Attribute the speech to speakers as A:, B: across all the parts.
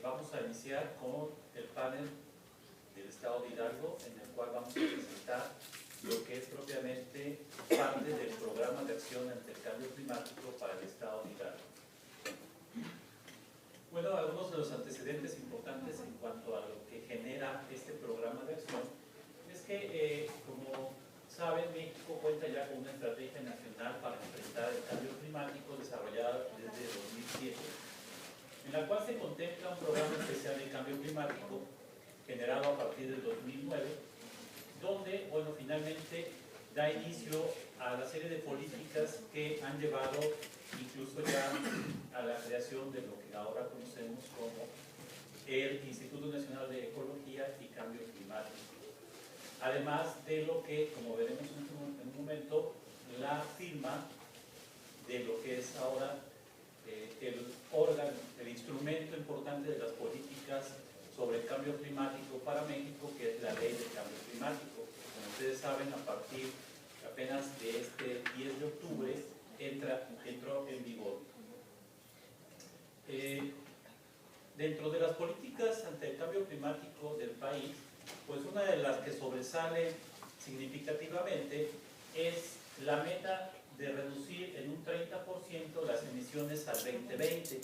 A: vamos a iniciar con el panel del Estado de Hidalgo, en el cual vamos a presentar lo que es propiamente parte del programa de acción ante el cambio climático para el Estado de Hidalgo. Bueno, algunos de los antecedentes importantes en cuanto a lo que genera este programa de acción es que, como saben, México cuenta ya con una estrategia nacional para enfrentar el cambio climático desarrollada desde 2007, en la cual se contempla un programa especial de cambio climático generado a partir del 2009, donde, bueno, finalmente da inicio a la serie de políticas que han llevado incluso ya a la creación de lo que ahora conocemos como el Instituto Nacional de Ecología y Cambio Climático. Además de lo que, como veremos en un momento, la firma de lo que es ahora el órgano, el instrumento importante de las políticas sobre el cambio climático para México, que es la Ley de Cambio Climático. Como ustedes saben, a partir apenas de este 10 de octubre entró en vigor. Dentro de las políticas ante el cambio climático del país, pues una de las que sobresale significativamente es la meta de reducir en un 30% las emisiones al 2020,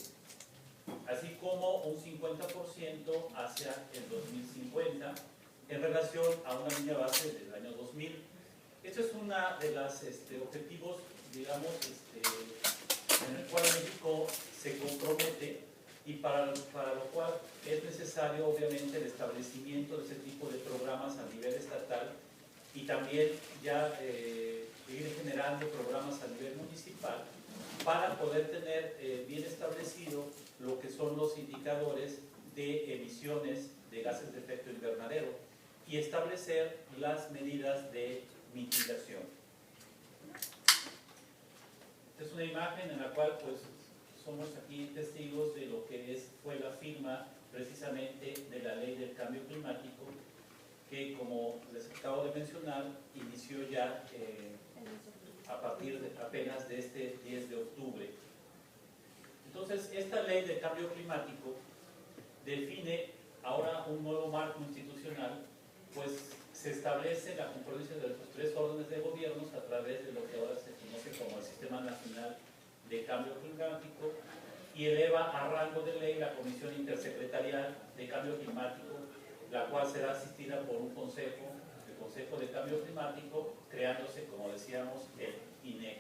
A: así como un 50% hacia el 2050 en relación a una línea base del año 2000. Esto es uno de los objetivos, digamos, en el cual México se compromete y para lo cual es necesario, obviamente, el establecimiento de ese tipo de programas a nivel estatal y también ya ir generando programas a nivel municipal para poder tener bien establecido lo que son los indicadores de emisiones de gases de efecto invernadero y establecer las medidas de mitigación. Esta es una imagen en la cual pues somos aquí testigos de lo que fue la firma precisamente de la Ley del Cambio Climático, que, como les acabo de mencionar, inició ya a partir apenas de este 10 de octubre. Entonces, esta Ley de Cambio Climático define ahora un nuevo marco institucional, pues se establece la concurrencia de los tres órdenes de gobiernos a través de lo que ahora se conoce como el Sistema Nacional de Cambio Climático y eleva a rango de ley la Comisión Intersecretarial de Cambio Climático, la cual será asistida por un consejo, el Consejo de Cambio Climático, creándose, como decíamos, el INEC.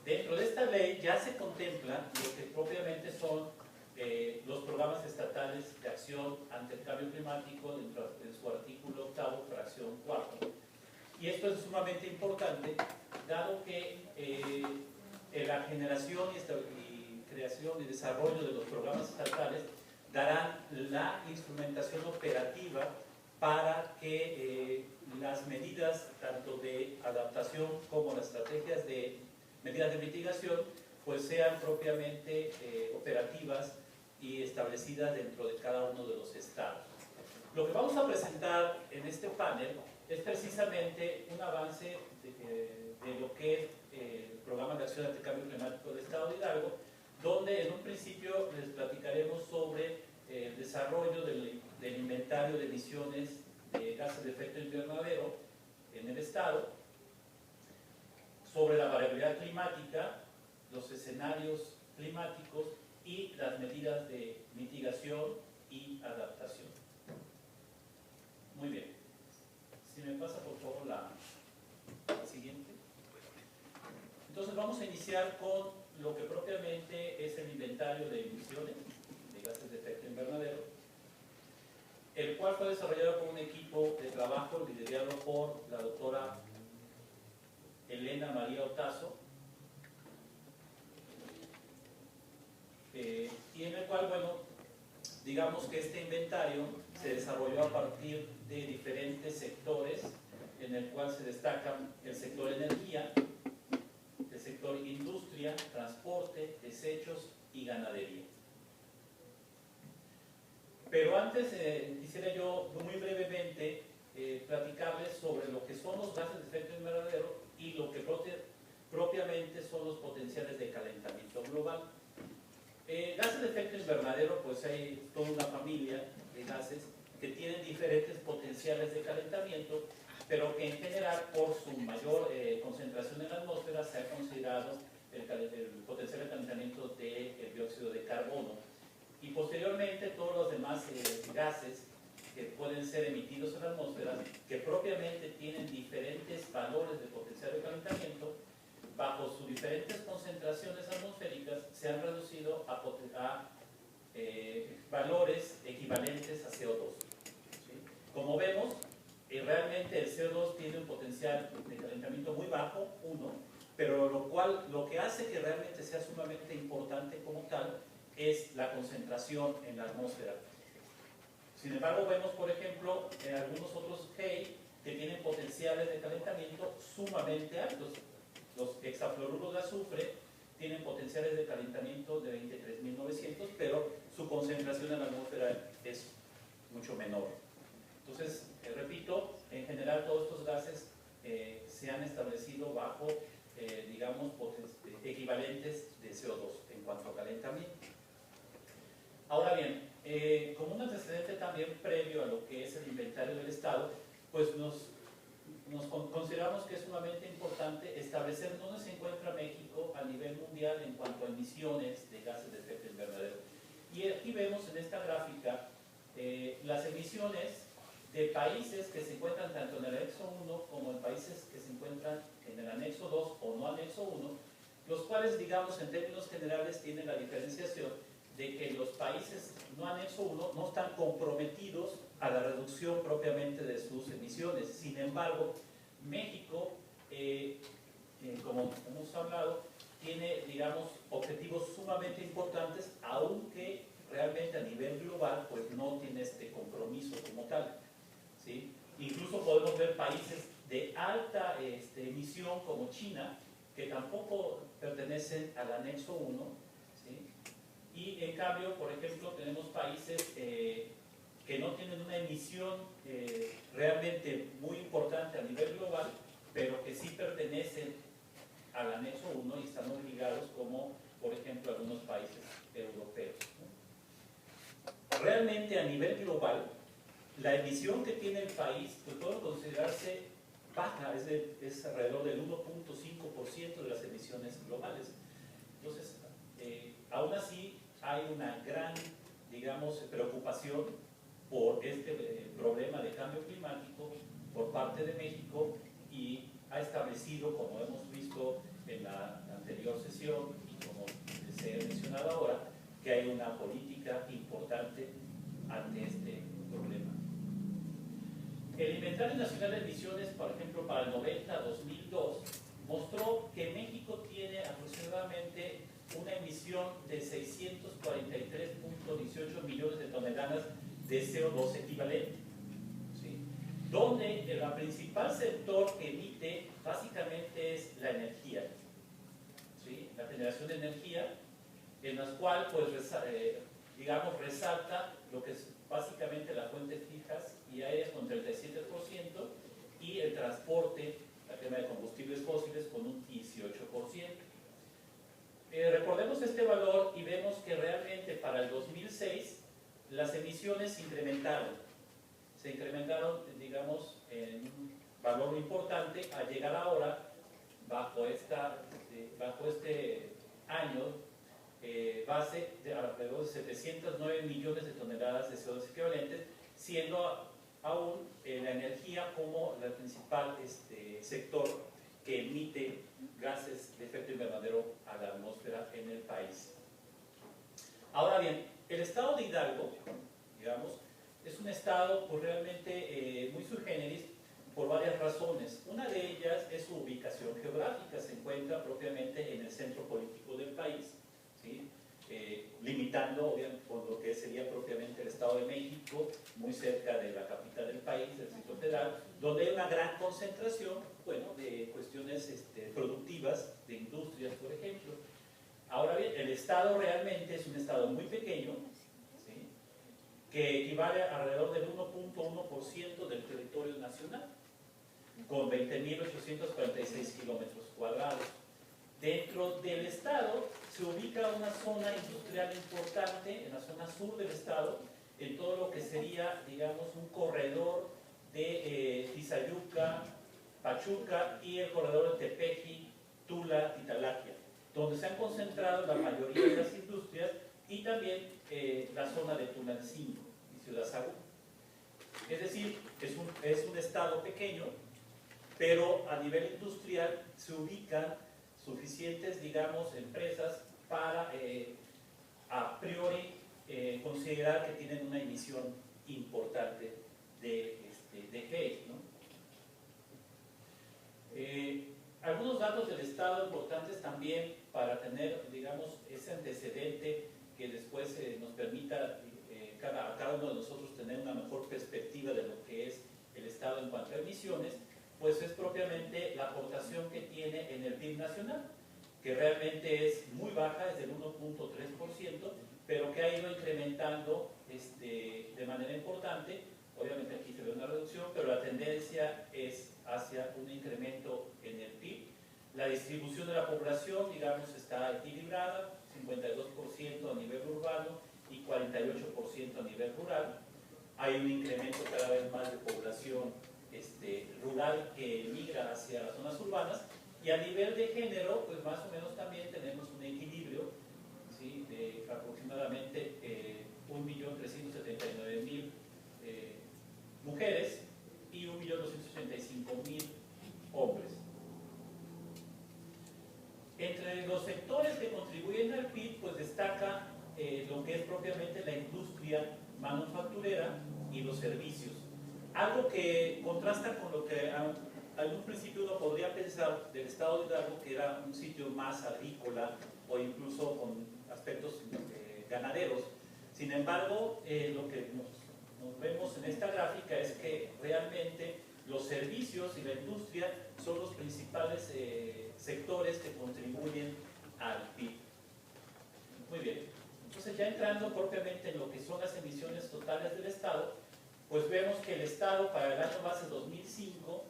A: Dentro de esta ley ya se contempla lo que propiamente son los programas estatales de acción ante el cambio climático dentro de su artículo 8, fracción 4. Y esto es sumamente importante, dado que la generación y creación y desarrollo de los programas estatales darán la instrumentación operativa para que las medidas tanto de adaptación como las estrategias de medidas de mitigación pues sean propiamente operativas y establecidas dentro de cada uno de los estados. Lo que vamos a presentar en este panel es precisamente un avance de lo que es el Programa de Acción ante el Cambio Climático del Estado de Hidalgo, donde en un principio les platicaremos sobre el desarrollo del inventario de emisiones de gases de efecto invernadero en el Estado, sobre la variabilidad climática, los escenarios climáticos y las medidas de mitigación y adaptación. Muy bien. Si me pasa por favor la siguiente. Entonces vamos a iniciar con lo que propiamente es el inventario de emisiones de gases de efecto invernadero, el cual fue desarrollado por un equipo de trabajo liderado por la doctora Elena María Otazo, y en el cual, bueno, digamos que este inventario se desarrolló a partir de diferentes sectores, en el cual se destacan el sector energía, el sector industria, transporte, desechos y ganadería. Pero antes quisiera yo muy brevemente platicarles sobre lo que son los gases de efecto invernadero y lo que propiamente son los potenciales de calentamiento global. Gases de efecto invernadero, pues hay toda una familia de gases que tienen diferentes potenciales de calentamiento, pero que en general por su mayor concentración en la atmósfera se ha considerado el potencial de calentamiento del dióxido de carbono. Y posteriormente todos los demás gases que pueden ser emitidos en la atmósfera, que propiamente tienen diferentes valores de potencial de calentamiento, bajo sus diferentes concentraciones atmosféricas se han reducido a valores equivalentes a CO2. ¿Sí? Como vemos, realmente el CO2 tiene un potencial de calentamiento muy bajo, 1, pero lo que hace que realmente sea sumamente importante como tal es la concentración en la atmósfera. Sin embargo, vemos, por ejemplo, algunos otros GEI que tienen potenciales de calentamiento sumamente altos. Los hexafluoruros de azufre tienen potenciales de calentamiento de 23.900, pero su concentración en la atmósfera es mucho menor. Entonces, repito, en general todos estos gases se han establecido bajo, digamos, equivalentes de CO2 en cuanto a calentamiento. Ahora bien, como un antecedente también previo a lo que es el inventario del Estado, pues consideramos que es sumamente importante establecer dónde se encuentra México a nivel mundial en cuanto a emisiones de gases de efecto invernadero. Y aquí vemos en esta gráfica las emisiones de países que se encuentran tanto en el anexo 1 como en países que se encuentran en el anexo 2 o no anexo 1, los cuales, digamos, en términos generales tienen la diferenciación de que los países no anexo 1 no están comprometidos a la reducción propiamente de sus emisiones. Sin embargo, México, como hemos hablado, tiene, digamos, objetivos sumamente importantes, aunque realmente a nivel global pues no tiene este compromiso como tal, ¿sí? Incluso podemos ver países de alta emisión como China, que tampoco pertenecen al anexo 1, ¿sí? Y en cambio, por ejemplo, tenemos países que no tienen una emisión realmente muy importante a nivel global, pero que sí pertenecen al anexo 1 y están obligados, como por ejemplo algunos países europeos, ¿no? Realmente a nivel global, la emisión que tiene el país pues, puede considerarse baja, es alrededor del 1.5% de las emisiones globales. Entonces, aún así hay una gran, digamos, preocupación por este problema de cambio climático por parte de México y ha establecido, como hemos visto en la anterior sesión y como se ha mencionado ahora, que hay una política importante ante este problema. El Inventario Nacional de Emisiones, por ejemplo, para el 90-2002, mostró que México tiene aproximadamente una emisión de 643.18 millones de toneladas de CO2 equivalente, ¿sí? Donde el principal sector que emite básicamente es la energía, ¿sí? La generación de energía, en la cual, pues, digamos, resalta lo que es básicamente las fuentes fijas y aéreas con 37% y el transporte, la quema de combustibles fósiles con un 18%. Recordemos este valor y vemos que realmente para el 2006 las emisiones se incrementaron, digamos, en un valor importante a llegar ahora bajo este año base de alrededor de 709 millones de toneladas de CO2 equivalentes, siendo aún la energía como el principal sector que emite gases de efecto invernadero a la atmósfera en el país. Ahora bien, el estado de Hidalgo, digamos, es un estado pues, realmente muy sui generis por varias razones. Una de ellas es su ubicación geográfica, se encuentra propiamente en el centro político del país, ¿sí? Limitando obviamente, con lo que sería propiamente el Estado de México, muy cerca de la capital del país, del Distrito Federal, donde hay una gran concentración, bueno, de cuestiones productivas, de industrias, por ejemplo. Ahora bien, el Estado realmente es un Estado muy pequeño, ¿sí? Que equivale a alrededor del 1.1% del territorio nacional, con 20.846 kilómetros cuadrados. Dentro del estado se ubica una zona industrial importante, en la zona sur del estado, en todo lo que sería, digamos, un corredor de Tizayuca, Pachuca y el corredor de Tepeji, Tula, Titalaquia, donde se han concentrado la mayoría de las industrias y también la zona de Tunancingo y Ciudad Sagún. Es decir, es un estado pequeño, pero a nivel industrial se ubican suficientes, digamos, empresas para a priori considerar que tienen una emisión importante de GEI, ¿no? Algunos datos del estado importantes también para tener, digamos, ese antecedente que después nos permita a cada uno de nosotros tener una mejor perspectiva de lo que es el estado en cuanto a emisiones, pues es propiamente la aportación que tiene en el PIB nacional, que realmente es muy baja, es del 1.3%, pero que ha ido incrementando de manera importante. Obviamente aquí se ve una reducción, pero la tendencia es hacia un incremento en el PIB. La distribución de la población, digamos, está equilibrada, 52% a nivel urbano y 48% a nivel rural. Hay un incremento cada vez más de población rural que migra hacia las zonas urbanas, y a nivel de género, pues más o menos también tenemos un equilibrio, ¿sí?, de aproximadamente 1.379.000 mujeres y 1.285.000 hombres. Entre los sectores que contribuyen al PIB, pues destaca lo que es propiamente la industria manufacturera y los servicios. Algo que contrasta con lo que en un principio uno podría pensar del estado de Hidalgo, que era un sitio más agrícola o incluso con aspectos ganaderos. Sin embargo, lo que nos vemos en esta gráfica es que realmente los servicios y la industria son los principales sectores que contribuyen al PIB. Muy bien, entonces ya entrando propiamente en lo que son las emisiones totales del Estado, pues vemos que el Estado para el año base 2005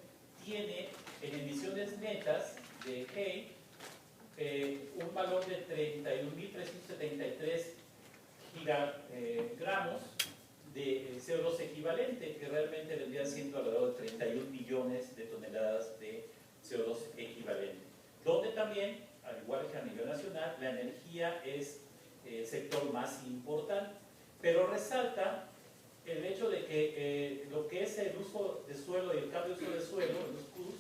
A: tiene en emisiones netas de GEI un valor de 31.373 gigagramos de CO2 equivalente, que realmente vendría siendo alrededor de 31 millones de toneladas de CO2 equivalente. Donde también, al igual que a nivel nacional, la energía es el sector más importante, pero resalta el hecho de que lo que es el uso de suelo y el cambio de uso de suelo, los CUS,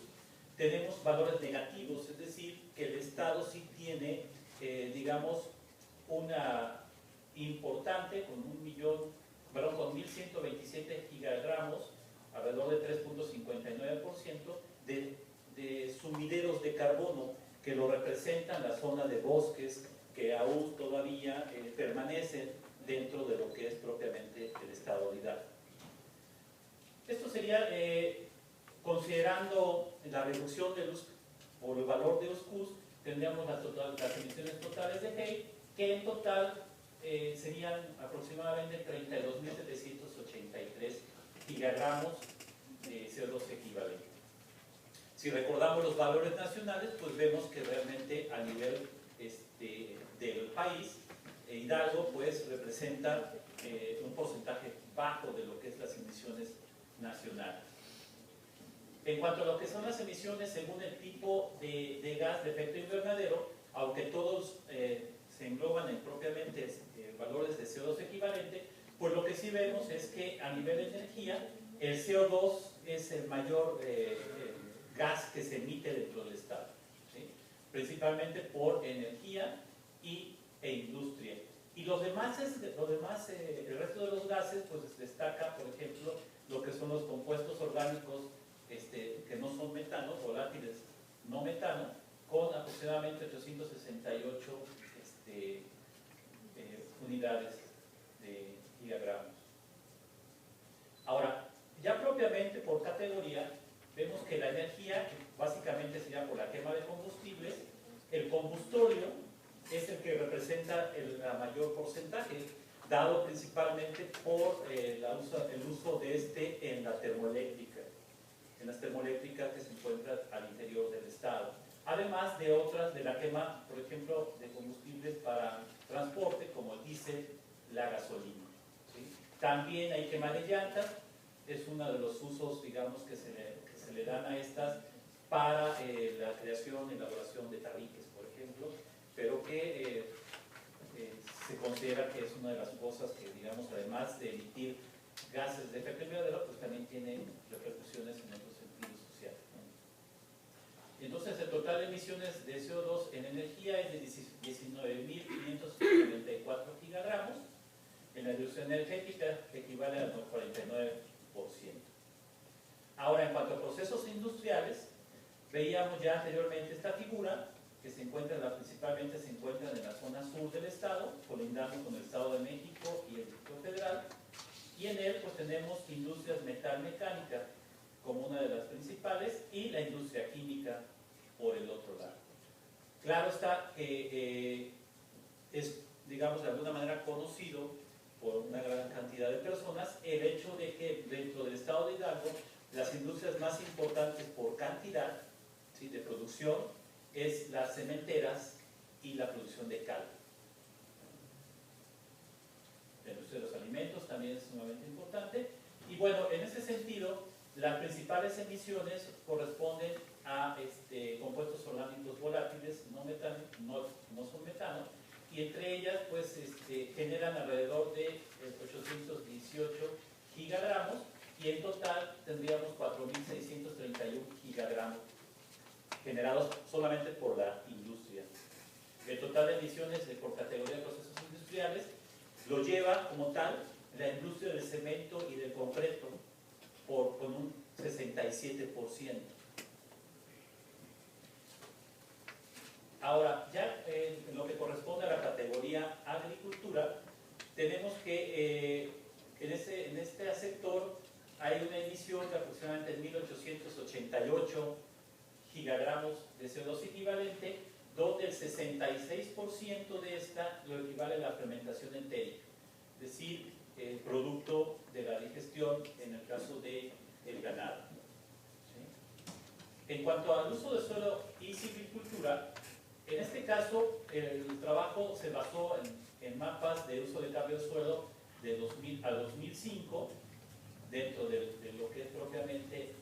A: tenemos valores negativos, es decir, que el Estado sí tiene, digamos, una importante con 1.127 gigagramos, alrededor de 3.59% de sumideros de carbono que lo representan la zona de bosques que aún todavía permanecen dentro de lo que es propiamente el estado de Hidalgo. Esto sería considerando la reducción de los, o el valor de los CUS, tendríamos las emisiones totales de GEI, que en total serían aproximadamente 32.783 gigagramos de CO2 equivalente. Si recordamos los valores nacionales, pues vemos que realmente a nivel del país, Hidalgo pues representa un porcentaje bajo de lo que es las emisiones nacionales. En cuanto a lo que son las emisiones según el tipo de gas de efecto invernadero, aunque todos se engloban en propiamente valores de CO2 equivalente, pues lo que sí vemos es que a nivel de energía, el CO2 es el mayor gas que se emite dentro del Estado, ¿sí?, principalmente por energía e industria. Y los demás, el resto de los gases, pues destaca, por ejemplo, lo que son los compuestos orgánicos que no son metano, volátiles no metano, con aproximadamente 868 unidades de gigagramos. Ahora, ya propiamente por categoría, vemos que la energía, que básicamente sería por la quema de combustibles, el combustorio es el que representa el mayor porcentaje, dado principalmente por el uso de en la termoeléctrica, en las termoeléctricas que se encuentran al interior del Estado. además de otras, de la quema, por ejemplo, de combustibles para transporte, como el diésel, la gasolina, ¿sí? También hay quema de llantas, es uno de los usos, digamos, que se le dan a estas para la creación y elaboración de tabiques, por ejemplo, pero que se considera que es una de las cosas que, digamos, además de emitir gases de efecto invernadero, pues también tiene repercusiones en otros sentidos sociales, ¿no? Entonces, el total de emisiones de CO2 en energía es de 19.594 gigagramos. En la industria energética equivale al 49%. Ahora, en cuanto a procesos industriales, veíamos ya anteriormente esta figura, que principalmente se encuentran en la zona sur del estado, colindando con el Estado de México y el Distrito Federal, y en él pues tenemos industrias metal-mecánica como una de las principales y la industria química por el otro lado. Claro está que es, digamos, de alguna manera conocido por una gran cantidad de personas el hecho de que dentro del estado de Hidalgo las industrias más importantes por cantidad, ¿sí?, de producción es las cementeras y la producción de cal. La industria de los alimentos también es sumamente importante. Y bueno, en ese sentido, las principales emisiones corresponden a compuestos orgánicos volátiles, no son metano, y entre ellas pues generan alrededor de 818 gigagramos, y en total tendríamos 4.631 gigagramos generados solamente por la industria. El total de emisiones por categoría de procesos industriales lo lleva como tal la industria del cemento y del concreto con un 67%. Ahora, ya en lo que corresponde a la categoría agricultura, tenemos que en este sector hay una emisión de aproximadamente 1.888 gigagramos de CO2 equivalente, donde el 66% de esta lo equivale a la fermentación entérica, es decir, el producto de la digestión en el caso del ganado, ¿sí? En cuanto al uso de suelo y silvicultura, en este caso el trabajo se basó en mapas de uso de cambio de suelo de 2000 a 2005, dentro de lo que es propiamente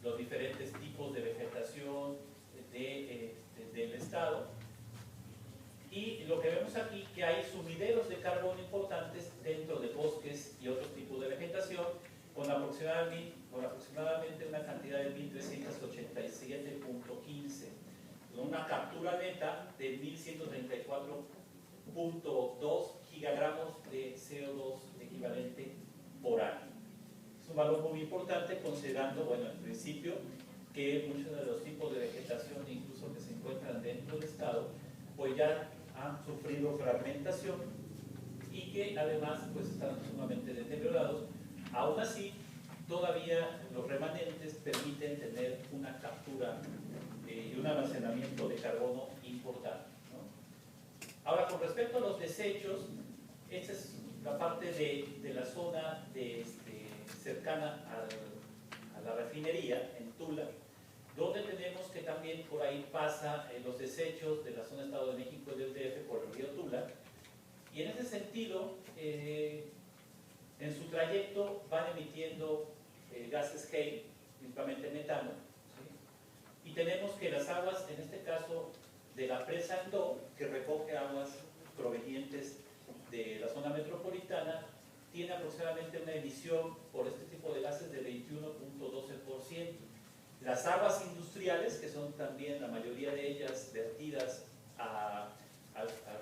A: los diferentes tipos de vegetación del estado. Y lo que vemos aquí, que hay sumideros de carbono importantes dentro de bosques y otros tipos de vegetación, con aproximadamente una cantidad de 1.387.15, con una captura neta de 1.134.2 gigagramos de CO2 equivalente por año. Es un valor muy importante considerando, bueno, en principio, que muchos de los tipos de vegetación, incluso que se encuentran dentro del estado, pues ya han sufrido fragmentación y que además pues están sumamente deteriorados. Aún así, todavía los remanentes permiten tener una captura y un almacenamiento de carbono importante, ¿no? Ahora, con respecto a los desechos, esta es la parte de la zona cercana a la refinería en Tula, donde tenemos que también por ahí pasa los desechos de la zona Estado de México y del DF por el río Tula, y en ese sentido en su trayecto van emitiendo gases Hale, principalmente metano, ¿sí? Y tenemos que las aguas, en este caso de la presa Andó, que recoge aguas provenientes de la zona metropolitana, tiene aproximadamente una emisión por este tipo de gases de 21.12%. Las aguas industriales, que son también la mayoría de ellas vertidas al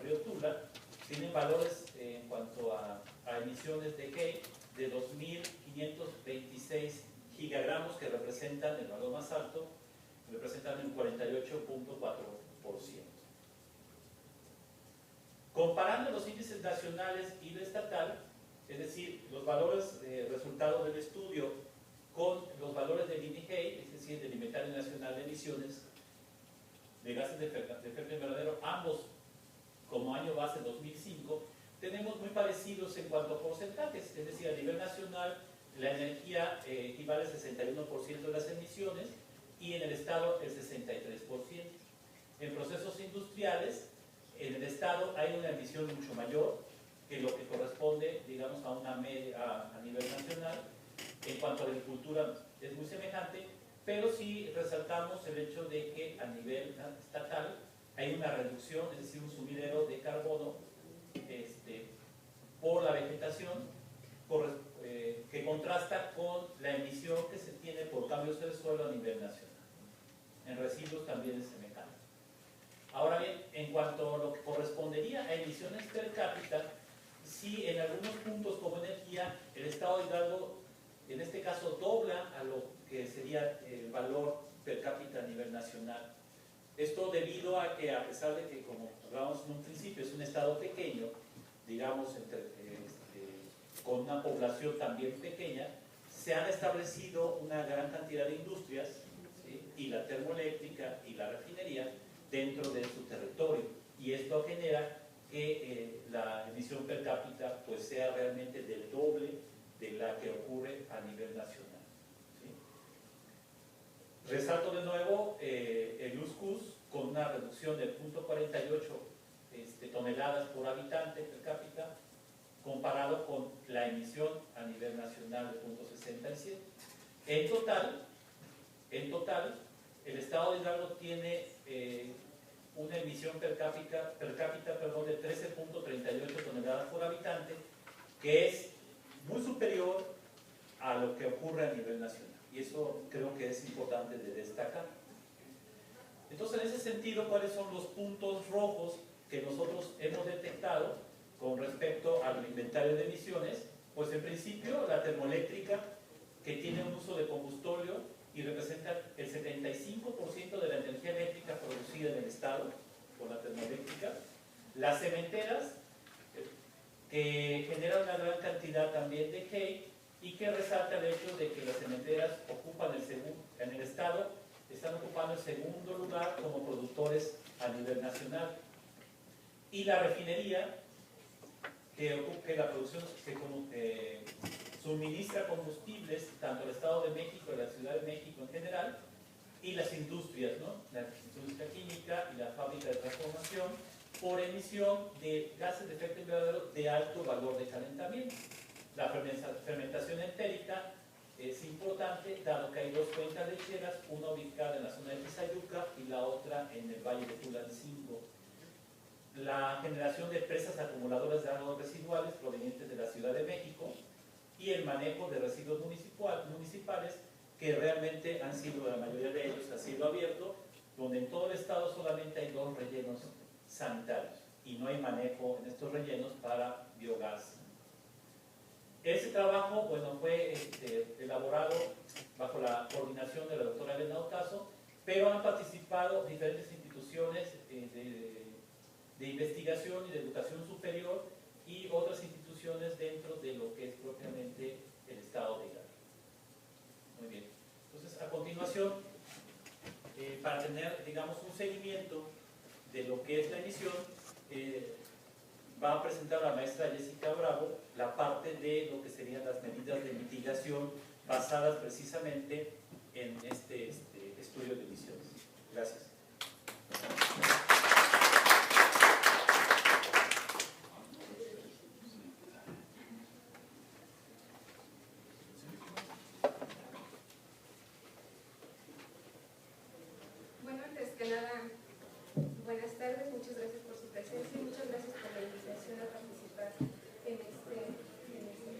A: río Tula, tienen valores en cuanto a emisiones de Hale de 2.526 gigagramos, que representan el valor más alto, representan un 48.4%. Comparando los índices nacionales y lo estatal, es decir, los valores resultados del estudio con los valores del INEGEI, es decir, del Inventario Nacional de Emisiones de Gases de Efecto Invernadero, ambos como año base 2005, tenemos muy parecidos en cuanto a porcentajes, es decir, a nivel nacional la energía equivale al 61% de las emisiones, y en el Estado el 63%. En procesos industriales, en el Estado hay una emisión mucho mayor que lo que corresponde, digamos, a una media a nivel nacional. En cuanto a agricultura es muy semejante, pero sí resaltamos el hecho de que a nivel estatal hay una reducción, es decir, un sumidero de carbono por la vegetación que contrasta con la emisión que se tiene por cambios del suelo a nivel nacional. En residuos también es semejante. Ahora bien, en cuanto a lo que correspondería a emisiones per cápita, sí, en algunos puntos como energía, el Estado de Hidalgo, en este caso, dobla a lo que sería el valor per cápita a nivel nacional. Esto debido a que, a pesar de que, como hablábamos en un principio, es un Estado pequeño, digamos, con una población también pequeña, se han establecido una gran cantidad de industrias, ¿sí?, y la termoeléctrica y la refinería dentro de su territorio, y esto genera que la emisión per cápita pues sea realmente del doble de la que ocurre a nivel nacional, ¿sí? Resalto de nuevo el USCUS con una reducción de 0.48 toneladas por habitante per cápita, comparado con la emisión a nivel nacional de 0.67. En total, el Estado de Hidalgo tiene una emisión per cápita de 13.38 toneladas por habitante, que es muy superior a lo que ocurre a nivel nacional. Y eso creo que es importante de destacar. Entonces, en ese sentido, ¿cuáles son los puntos rojos que nosotros hemos detectado con respecto al inventario de emisiones? Pues en principio la termoeléctrica, que tiene un uso de combustorio y representa el 75% de la energía eléctrica producida en el Estado por la termoeléctrica. Las cementeras, que generan una gran cantidad también de HEI, y que resalta el hecho de que las cementeras ocupan en el Estado, están ocupando el segundo lugar como productores a nivel nacional. Y la refinería, que la producción que suministra combustibles tanto al Estado de México y a la Ciudad de México en general, y las industrias, ¿no?, la industria química y la fábrica de transformación, por emisión de gases de efecto invernadero de alto valor de calentamiento. La fermentación entérica es importante, dado que hay dos cuencas lecheras, una ubicada en la zona de Tizayuca y la otra en el Valle de Tulancingo. La generación de presas acumuladoras de aguas residuales provenientes de la Ciudad de México y el manejo de residuos municipales, que realmente han sido, la mayoría de ellos, a cielo abierto, donde en todo el estado solamente hay 2 rellenos sanitarios y no hay manejo en estos rellenos para biogás. Ese trabajo, bueno, fue elaborado bajo la coordinación de la doctora Elena Otazo, pero han participado diferentes instituciones de investigación y de educación superior y otras instituciones dentro de lo que es propiamente el Estado de Hidalgo. Muy bien. Entonces, a continuación, para tener, digamos, un seguimiento de lo que es la emisión, va a presentar la maestra Jessica Bravo la parte de lo que serían las medidas de mitigación basadas precisamente en este estudio de emisiones. Gracias.
B: Bueno, antes que nada, buenas tardes, muchas gracias por su presencia y muchas gracias por la invitación a participar en este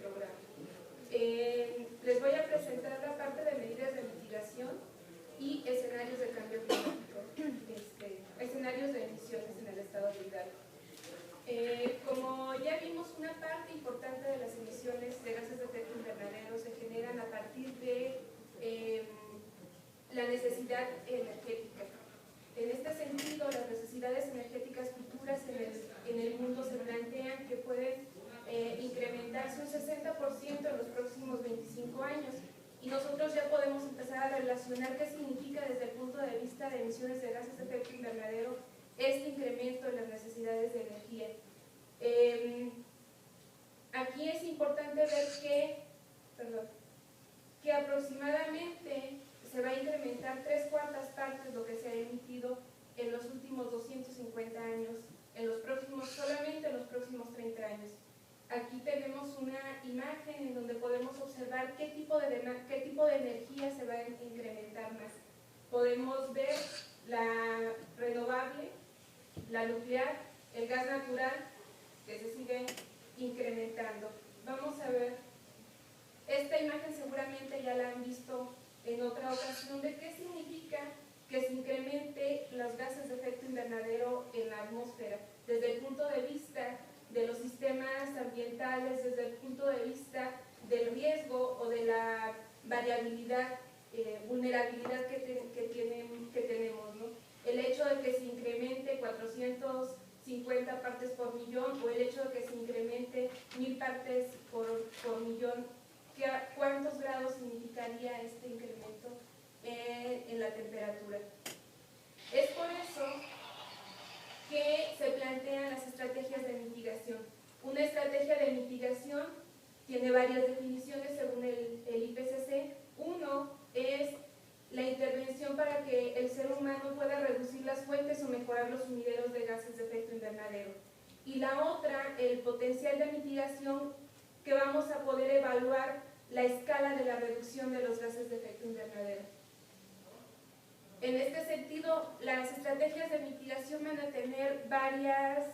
B: programa. Les voy a presentar la parte de medidas de mitigación y escenarios de cambio climático, escenarios de emisiones en el estado de Hidalgo. Como ya vimos, una parte importante de las emisiones de gases de efecto invernadero se generan a partir de la necesidad energética. En este sentido, las necesidades energéticas futuras en el mundo se plantean que pueden incrementarse un 60% en los próximos 25 años. Y nosotros ya podemos empezar a relacionar qué significa desde el punto de vista de emisiones de gases de efecto invernadero este incremento en las necesidades de energía. Aquí es importante ver que aproximadamente se va a incrementar 3/4 partes lo que se ha emitido en los últimos 250 años, solamente en los próximos 30 años. Aquí tenemos una imagen en donde podemos observar qué tipo de energía se va a incrementar más. Podemos ver la renovable, la nuclear, el gas natural, que se sigue incrementando. Vamos a ver, esta imagen seguramente ya la han visto en otra ocasión, de qué significa que se incremente los gases de efecto invernadero en la atmósfera, desde el punto de vista de los sistemas ambientales, desde el punto de vista del riesgo o de la variabilidad, vulnerabilidad que tenemos, ¿no? El hecho de que se incremente 450 partes por millón, o el hecho de que se incremente 1000 partes por millón, ¿cuántos grados significaría este incremento en la temperatura? Es por eso que se plantean las estrategias de mitigación. Una estrategia de mitigación tiene varias definiciones según el IPCC. Uno es la intervención para que el ser humano pueda reducir las fuentes o mejorar los sumideros de gases de efecto invernadero. Y la otra, el potencial de mitigación, que vamos a poder evaluar la escala de la reducción de los gases de efecto invernadero. En este sentido, las estrategias de mitigación van a tener varios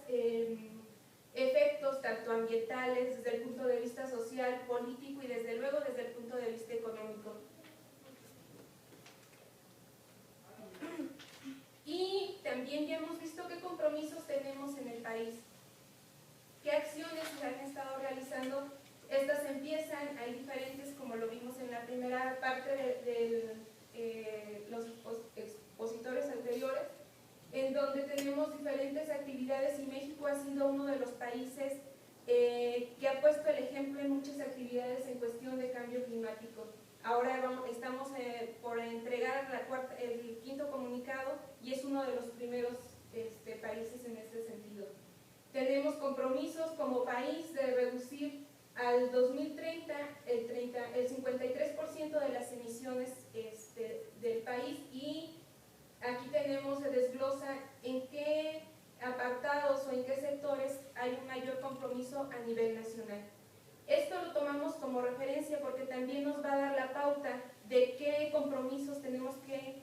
B: efectos, tanto ambientales, desde el punto de vista social, político y desde luego desde el punto de vista económico. Y también ya hemos visto qué compromisos tenemos en el país, qué acciones se han estado realizando. Estas empiezan, hay diferentes, como lo vimos en la primera parte de los expositores anteriores, en donde tenemos diferentes actividades, y México ha sido uno de los países que ha puesto el ejemplo en muchas actividades en cuestión de cambio climático. Ahora estamos por entregar el 5º comunicado y es uno de los primeros países en este sentido. Tenemos compromisos como país de reducir al 2030 el 53% de las emisiones del país, y aquí se desglosa en qué apartados o en qué sectores hay un mayor compromiso a nivel nacional. Esto lo tomamos como referencia porque también nos va a dar la pauta de qué compromisos tenemos que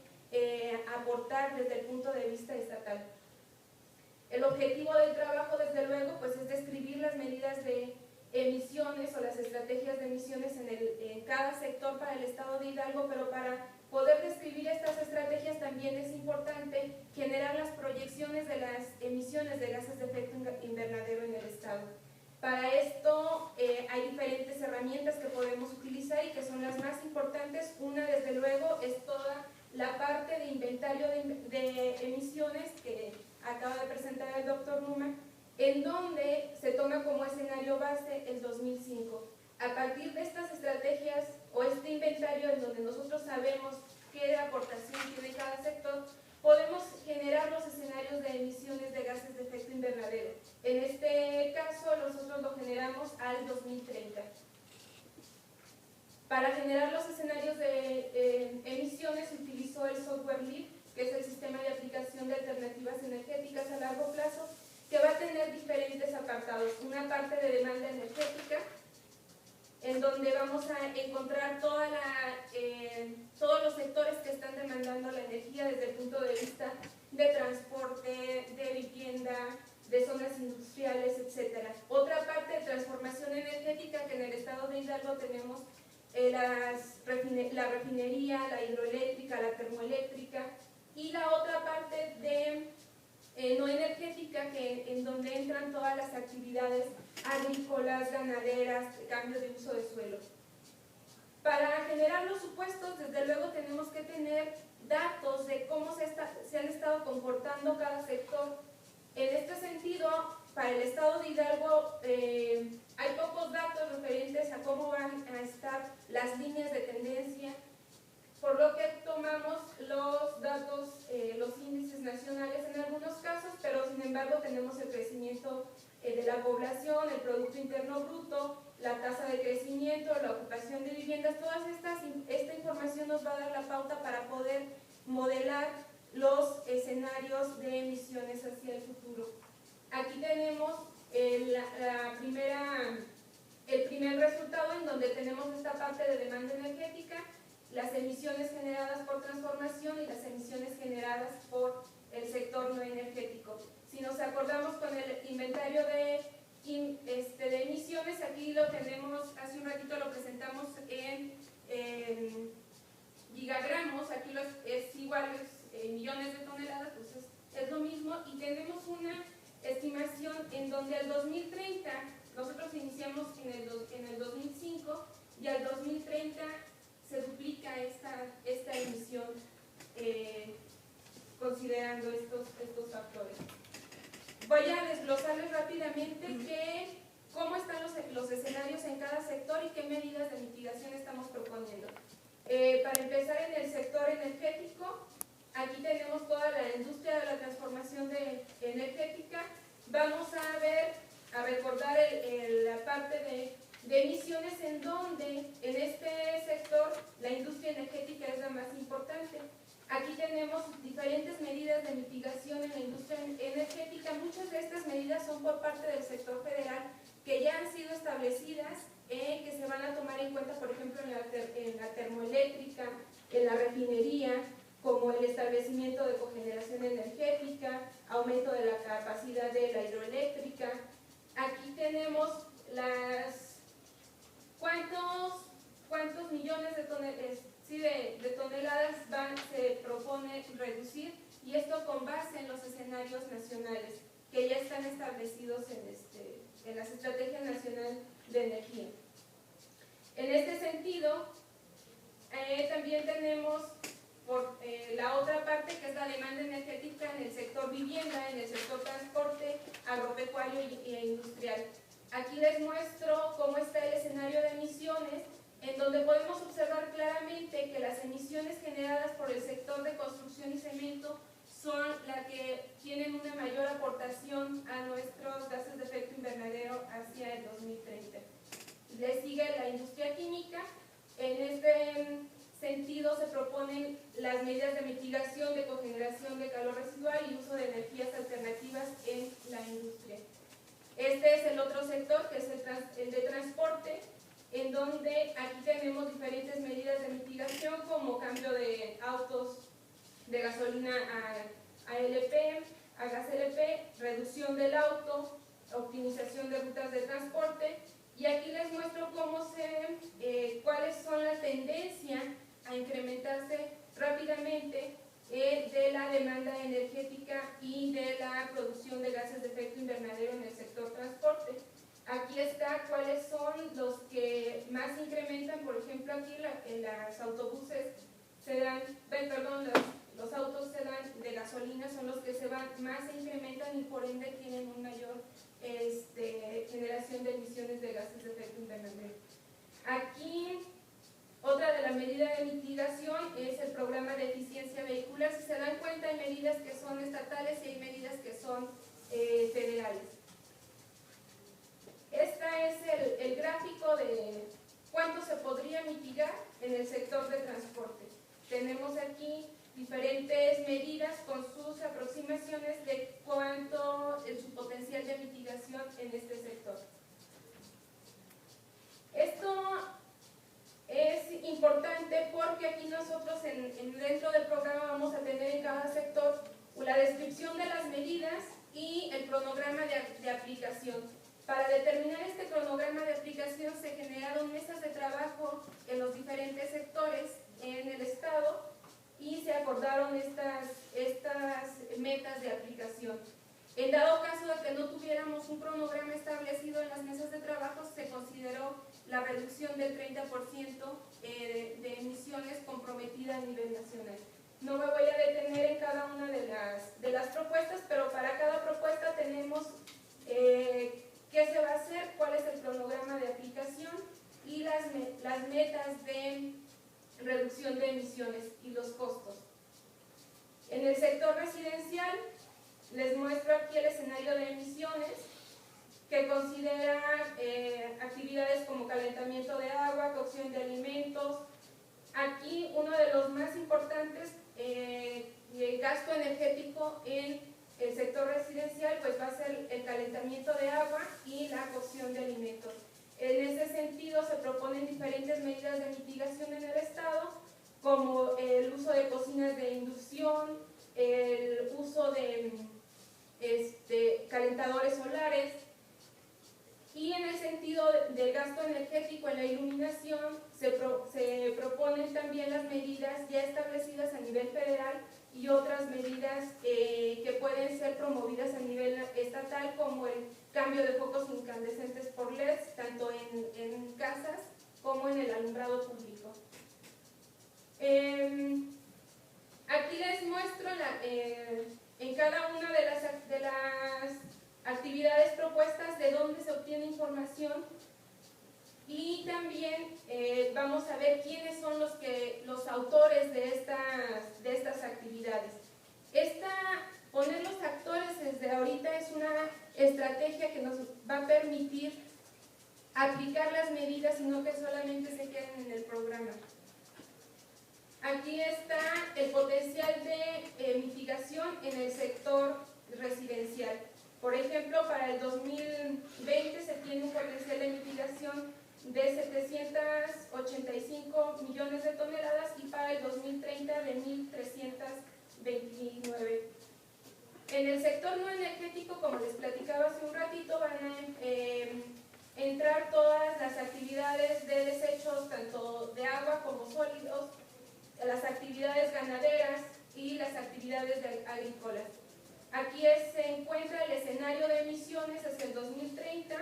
B: aportar desde el punto de vista estatal. El objetivo del trabajo, desde luego, pues es describir las medidas de emisiones o las estrategias de emisiones en cada sector para el estado de Hidalgo, pero para poder describir estas estrategias también es importante generar las proyecciones de las emisiones de gases de efecto invernadero en el estado. Para esto hay diferentes herramientas que podemos utilizar y que son las más importantes. Una, desde luego, es toda la parte de inventario de emisiones que acaba de presentar el doctor Numa, en donde se toma como escenario base el 2005. A partir de estas estrategias o este inventario en donde nosotros sabemos qué aportación tiene cada sector, podemos generar los escenarios de emisiones de gases de efecto invernadero. En este caso, nosotros lo generamos al 2030. Para generar los escenarios de emisiones se utilizó el software LEAP, que es el sistema de aplicación de alternativas energéticas a largo plazo, que va a tener diferentes apartados. Una parte de demanda energética, en donde vamos a encontrar todos los sectores que están demandando la energía desde el punto de vista de transporte, de vivienda, de zonas industriales, etc. Otra parte de transformación energética, que en el estado de Hidalgo tenemos la refinería, la hidroeléctrica, la termoeléctrica, y la otra parte de no energética, en donde entran todas las actividades agrícolas, ganaderas, cambio de uso de suelo. Para generar los supuestos, desde luego tenemos que tener datos de cómo se han estado comportando cada sector. En este sentido, para el estado de Hidalgo hay pocos datos referentes a cómo van a estar las líneas de tendencia, por lo que tomamos los datos, los índices nacionales en algunos casos, pero sin embargo embargo tenemos el crecimiento de la población, el Producto Interno Bruto, la tasa de crecimiento, la ocupación de viviendas, esta información nos va a dar la pauta para poder modelar los escenarios de emisiones hacia el futuro. Aquí tenemos el primer resultado, en donde tenemos esta parte de demanda energética, las emisiones generadas por transformación y las emisiones generadas por el sector no energético. Si nos acordamos con el inventario de emisiones, aquí lo tenemos, hace un ratito lo presentamos en gigagramos, aquí es igual, millones de toneladas, pues es lo mismo, y tenemos una estimación en donde al 2030, nosotros iniciamos en el 2005, y al 2030 se duplica esta emisión, considerando estos factores. Voy a desglosarles rápidamente cómo están los escenarios en cada sector y qué medidas de mitigación estamos proponiendo. Para empezar, en el sector energético, aquí tenemos toda la industria de la transformación energética. Vamos a recordar la parte de emisiones, en donde en este sector la industria energética es la más importante. Aquí tenemos diferentes medidas de mitigación en la industria energética. Muchas de estas medidas son por parte del sector federal, que ya han sido establecidas, que se van a tomar en cuenta, por ejemplo, en la termoeléctrica, en la refinería, como el establecimiento de cogeneración energética, aumento de la capacidad de la hidroeléctrica. Aquí tenemos cuántos millones de toneladas se propone reducir, y esto con base en los escenarios nacionales que ya están establecidos en las estrategias nacionales de energía. En este sentido, también tenemos la otra parte, que es la demanda energética en el sector vivienda, en el sector transporte, agropecuario e industrial. Aquí les muestro cómo está el escenario de emisiones, en donde podemos observar claramente que las emisiones generadas por el sector de construcción y cemento son las que tienen una mayor aportación a nuestros gases de efecto invernadero hacia el 2030. Le sigue la industria química. En este sentido se proponen las medidas de mitigación de cogeneración de calor residual y uso de energías alternativas en la industria. Este es el otro sector, que es el de transporte, en donde aquí tenemos diferentes medidas de mitigación, como cambio de autos de gasolina a LP, a gas LP, reducción del auto, optimización de rutas de transporte. Y aquí les muestro cuáles son la tendencia a incrementarse rápidamente de la demanda energética y de la producción de gases de efecto invernadero en el sector transporte. Aquí está cuáles son los que más incrementan. Por ejemplo, aquí en los autobuses los autos sedán de gasolina son los que más se incrementan, y por ende tienen una mayor generación de emisiones de gases de efecto invernadero. Aquí, otra de las medidas de mitigación es el programa de eficiencia vehicular. Si se dan cuenta, hay medidas que son estatales y hay medidas que son federales. Este es el gráfico de cuánto se podría mitigar en el sector de transporte. Tenemos aquí diferentes medidas con sus aproximaciones de cuánto es su potencial de mitigación en este sector. Esto es importante porque aquí nosotros dentro del programa vamos a tener en cada sector la descripción de las medidas y el cronograma de aplicación. Para determinar este cronograma de aplicación se generaron mesas de trabajo en los diferentes sectores en el estado y se acordaron estas metas de aplicación. En dado caso de que no tuviéramos un cronograma establecido en las mesas de trabajo, se consideró la reducción del 30% de emisiones comprometida a nivel nacional. No me voy a detener en cada una de las propuestas, pero para cada propuesta tenemos qué se va a hacer, cuál es el cronograma de aplicación y las metas de reducción de emisiones y los costos. En el sector residencial Les muestro aquí el escenario de emisiones, que considera actividades como calentamiento de agua, cocción de alimentos. Aquí uno de los más importantes, el gasto energético en el sector residencial, pues va a ser el calentamiento de agua y la cocción de alimentos. En ese sentido se proponen diferentes medidas de mitigación en el estado, como el uso de cocinas de inducción, el uso de calentadores solares, y en el sentido del gasto energético en la iluminación se proponen también las medidas ya establecidas a nivel federal y otras medidas que pueden ser promovidas a nivel estatal, como el cambio de focos incandescentes por LEDs, tanto en casas como en el alumbrado público. Aquí les muestro en cada una de las actividades propuestas de dónde se obtiene información, y también vamos a ver quiénes son los autores de estas actividades. Poner los actores desde ahorita es una estrategia que nos va a permitir aplicar las medidas y no que solamente se queden en el programa. Aquí está el potencial de mitigación en el sector residencial. Por ejemplo, para el 2020 se tiene un potencial de mitigación de 785 millones de toneladas y para el 2030 de 1.329. En el sector no energético, como les platicaba hace un ratito, van a entrar todas las actividades de desechos, tanto de agua como sólidos, las actividades ganaderas y las actividades agrícolas. Aquí se encuentra el escenario de emisiones hacia el 2030,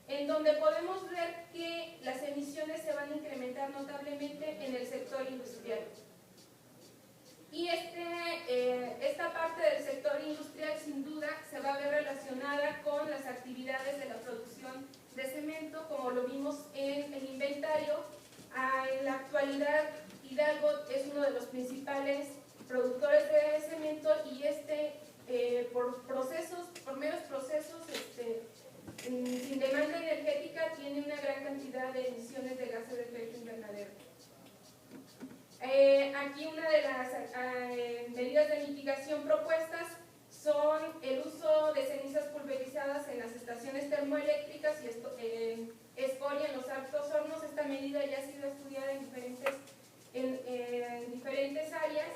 B: en donde podemos ver que las emisiones se van a incrementar notablemente en el sector industrial. Y esta parte del sector industrial sin duda se va a ver relacionada con las actividades de la producción de cemento, como lo vimos en el inventario. En la actualidad Hidalgo es uno de los principales productores de cemento y por medios procesos sin demanda energética tiene una gran cantidad de emisiones de gases de efecto invernadero. Aquí una de las medidas de mitigación propuestas son el uso de cenizas pulverizadas en las estaciones termoeléctricas y escoria en los altos hornos. Esta medida ya ha sido estudiada en diferentes áreas.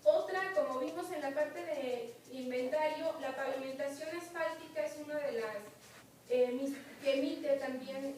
B: Otra, como vimos en la parte de inventario, la pavimentación asfáltica es una de las que emite también